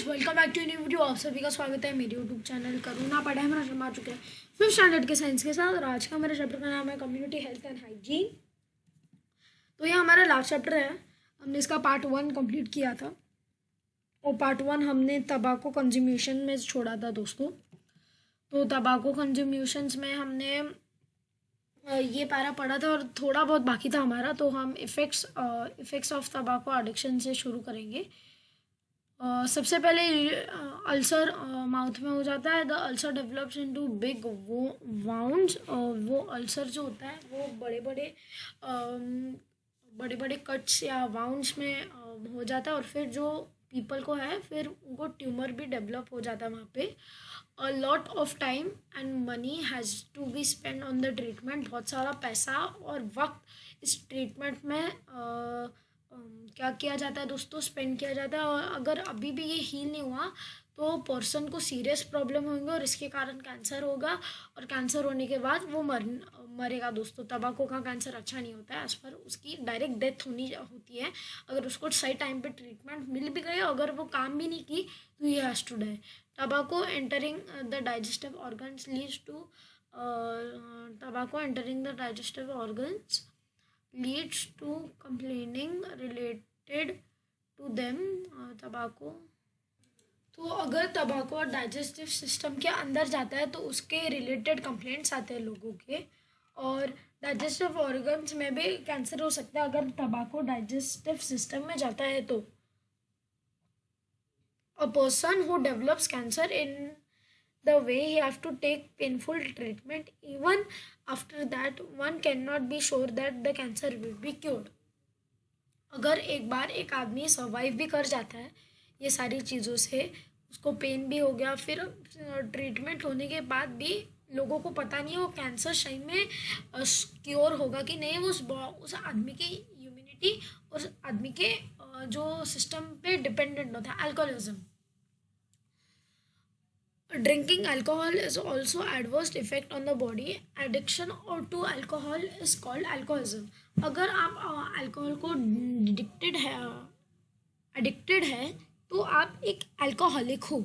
Welcome back to new video. आप सभी का स्वागत है मेरे यूट्यूब चैनल करुणा पढ़ाई में। हम आ चुके हैं 5th स्टैंडर्ड के साइंस के साथ और आज का मेरे चैप्टर का नाम है कम्युनिटी हेल्थ एंड हाइजीन। तो ये हमारा लास्ट चैप्टर है। हमने इसका पार्ट 1 कंप्लीट किया था और पार्ट 1 हमने तंबाकू कंज्यूमेशन में छोड़ा था दोस्तों। तो तंबाकू कंज्यूमेशंस में हमने ये पैरा पढ़ा था और थोड़ा बहुत बाकी था हमारा। तो हम इफ़ेक्ट्स ऑफ तंबाकू एडिक्शन से शुरू करेंगे। सबसे पहले अल्सर माउथ में हो जाता है। The ulcer develops into big wounds. वो अल्सर जो होता है वो बड़े बड़े कट्स या वाउंड्स में हो जाता है और फिर जो पीपल को है फिर उनको ट्यूमर भी डेवलप हो जाता है वहाँ पे। A lot of time and money has to be spend on the treatment. बहुत सारा पैसा और वक्त इस ट्रीटमेंट में क्या किया जाता है दोस्तों, स्पेंड किया जाता है। और अगर अभी भी ये हील नहीं हुआ तो पर्सन को सीरियस प्रॉब्लम होंगे और इसके कारण कैंसर होगा और कैंसर होने के बाद वो मरेगा दोस्तों। तंबाकू का कैंसर अच्छा नहीं होता है, एज पर उसकी डायरेक्ट डेथ होती है। अगर उसको सही टाइम पे ट्रीटमेंट मिल भी गई, अगर वो काम भी नहीं की तो ही has to die. Tobacco entering the digestive organs leads to complaining related to them. tobacco तो अगर तंबाकू और डाइजेस्टिव सिस्टम के अंदर जाता है तो उसके रिलेटेड कंप्लेंट्स आते हैं लोगों के। और डाइजेस्टिव ऑर्गन्स में भी कैंसर हो सकता है अगर तंबाकू डाइजेस्टिव सिस्टम में जाता है तो। A person who develops cancer in the way he have to take painful treatment. Even after that, one cannot be sure that the cancer will be cured. अगर एक बार एक आदमी सर्वाइव भी कर जाता है ये सारी चीज़ों से, उसको पेन भी हो गया, फिर ट्रीटमेंट होने के बाद भी लोगों को पता नहीं है वो कैंसर सही में क्योर होगा कि नहीं। वो उस आदमी की इम्यूनिटी और उस आदमी के जो सिस्टम पे डिपेंडेंट होता है। Alcoholism, drinking alcohol is also adverse effect on the body. Addiction or to alcohol is called alcoholism. अगर आप अल्कोहल को एडिक्टेड है तो आप एक अल्कोहलिक हो।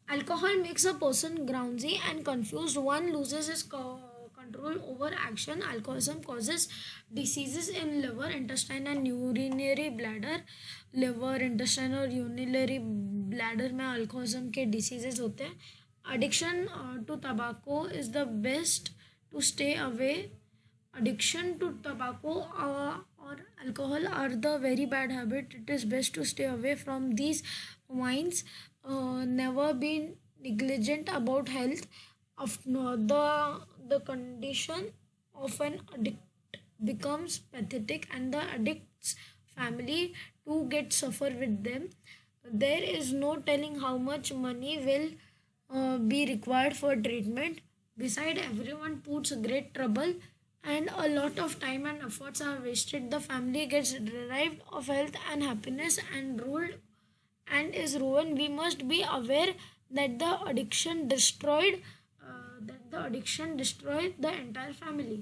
Alcohol makes a person drowsy and confused. One loses his control over action. Alcoholism causes diseases in liver, intestine and urinary bladder. liver, intestine और urinary bladder में alcoholism के diseases होते हैं। Addiction to tobacco is the best to stay away. Addiction to tobacco or alcohol are the very bad habit. It is best to stay away from these wines. Never be negligent about health. The condition of an addict becomes pathetic and the addict's family too get suffer with them. There is no telling how much money will be required for treatment. Beside, everyone puts great trouble and a lot of time and efforts are wasted. The family gets deprived of health and happiness and is ruined. We must be aware that the addiction destroyed the entire family.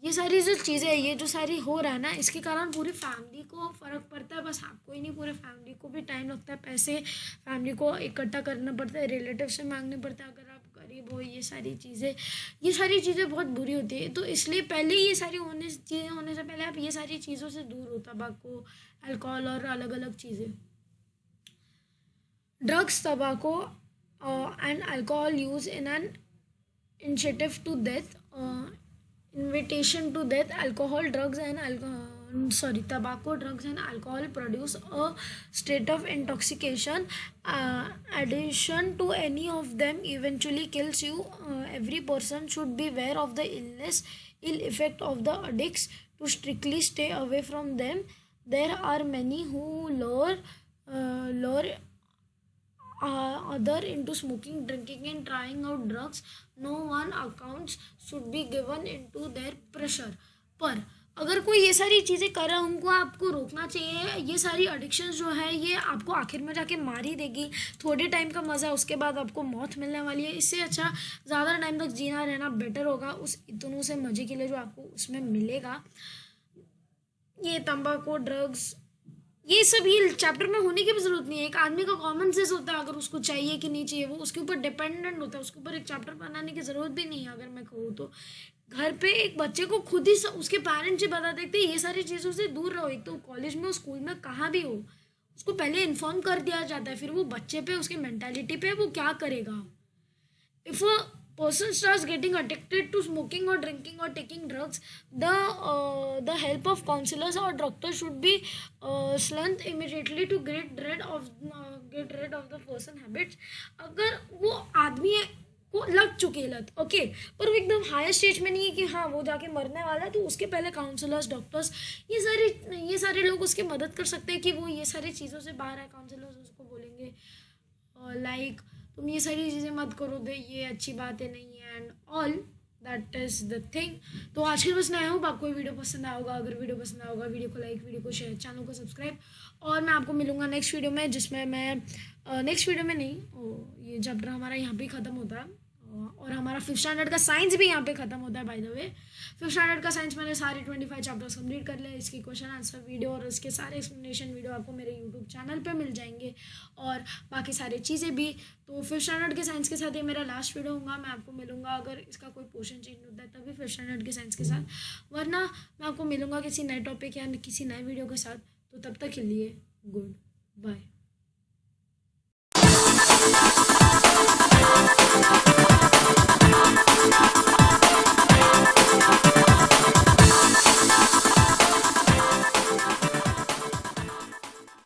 ये सारी जो चीज़ें ये जो सारी हो रहा है ना, इसके कारण पूरी फैमिली को फ़र्क पड़ता है। बस आपको ही नहीं, पूरे फैमिली को भी टाइम लगता है, पैसे फैमिली को इकट्ठा करना पड़ता है, रिलेटिव से मांगने पड़ता है अगर आप गरीब हो। ये सारी चीज़ें बहुत बुरी होती है। तो इसलिए पहले ये सारी चीज़ें होने से पहले आप ये सारी चीज़ों से दूर हो, तंबाकू, अल्कोहल और अलग अलग चीज़ें। Drugs, tobacco and alcohol use in an initiative to death. Invitation to death. Tobacco, drugs and alcohol produce a state of intoxication. Addition to any of them eventually kills you. Every person should be aware of the ill effect of the addicts to strictly stay away from them. There are many who lure other into smoking, drinking and trying out drugs. No one accounts should be given into their pressure. पर अगर कोई ये सारी चीज़ें कर रहा है उनको आपको रोकना चाहिए। ये सारी एडिक्शन जो है ये आपको आखिर में जाके मार ही देगी। थोड़े टाइम का मज़ा, उसके बाद आपको मौत मिलने वाली है। इससे अच्छा ज़्यादा टाइम तक जीना रहना बेटर होगा उस इतनों से मज़े के लिए जो आपको उसमें मिलेगा। ये तंबाकू, ड्रग्स, ये सब ये चैप्टर में होने की भी ज़रूरत नहीं है। एक आदमी का कॉमन सेंस होता है, अगर उसको चाहिए कि नहीं चाहिए, वो उसके ऊपर डिपेंडेंट होता है, उसके ऊपर एक चैप्टर बनाने की ज़रूरत भी नहीं है। अगर मैं कहूँ तो घर पे एक बच्चे को खुद ही उसके पेरेंट्स ही बता देते ये सारी चीज़ों से दूर रहो। एक तो कॉलेज में हो, स्कूल में, कहाँ भी हो, उसको पहले इन्फॉर्म कर दिया जाता है, फिर वो बच्चे पे, उसके मेंटालिटी पे वो क्या करेगा। If a person starts getting addicted to smoking or drinking or taking drugs, the help of counselors or doctors should be slant immediately to get rid of the person habits. अगर वो आदमी को लग चुकी है लत, ओके, पर वो एकदम हायर स्टेज में नहीं है कि हाँ वो जाके मरने वाला है, तो उसके पहले काउंसलर्स, डॉक्टर्स, ये सारे लोग उसकी मदद कर सकते हैं कि वो ये सारी चीज़ों से बाहर आए। काउंसलर्स उसको बोलेंगे लाइक तुम ये सारी चीज़ें मत करो, दे ये अच्छी बातें नहीं है and all that is the thing. तो आज के बस नया हूँ, आपको ये वीडियो पसंद आया होगा। अगर वीडियो पसंद आया होगा, वीडियो को लाइक, वीडियो को शेयर, चैनल को सब्सक्राइब, और मैं आपको मिलूंगा नेक्स्ट वीडियो में, जिसमें मैं नेक्स्ट वीडियो में नहीं, ये चैप्टर हमारा यहाँ पे ख़त्म होता है, और हमारा 5th स्टैंडर्ड का साइंस भी यहाँ पे ख़त्म होता है। By the way 5th standard का साइंस मैंने सारे 25 चैप्टर्स कंप्लीट कर लिया। इसकी क्वेश्चन आंसर वीडियो और इसके सारे एक्सप्लेनेशन वीडियो आपको मेरे यूट्यूब चैनल पे मिल जाएंगे, और बाकी सारी चीज़ें भी। तो 5th स्टैंडर्ड के साइंस के साथ ये मेरा लास्ट वीडियो होगा। मैं आपको मिलूंगा, अगर इसका कोई पोर्शन चेंज होता है तभी 5th स्टैंडर्ड के साइंस के साथ, वरना मैं आपको मिलूंगा किसी नए टॉपिक या किसी नए वीडियो के साथ। तो तब तक के लिए गुड बाय।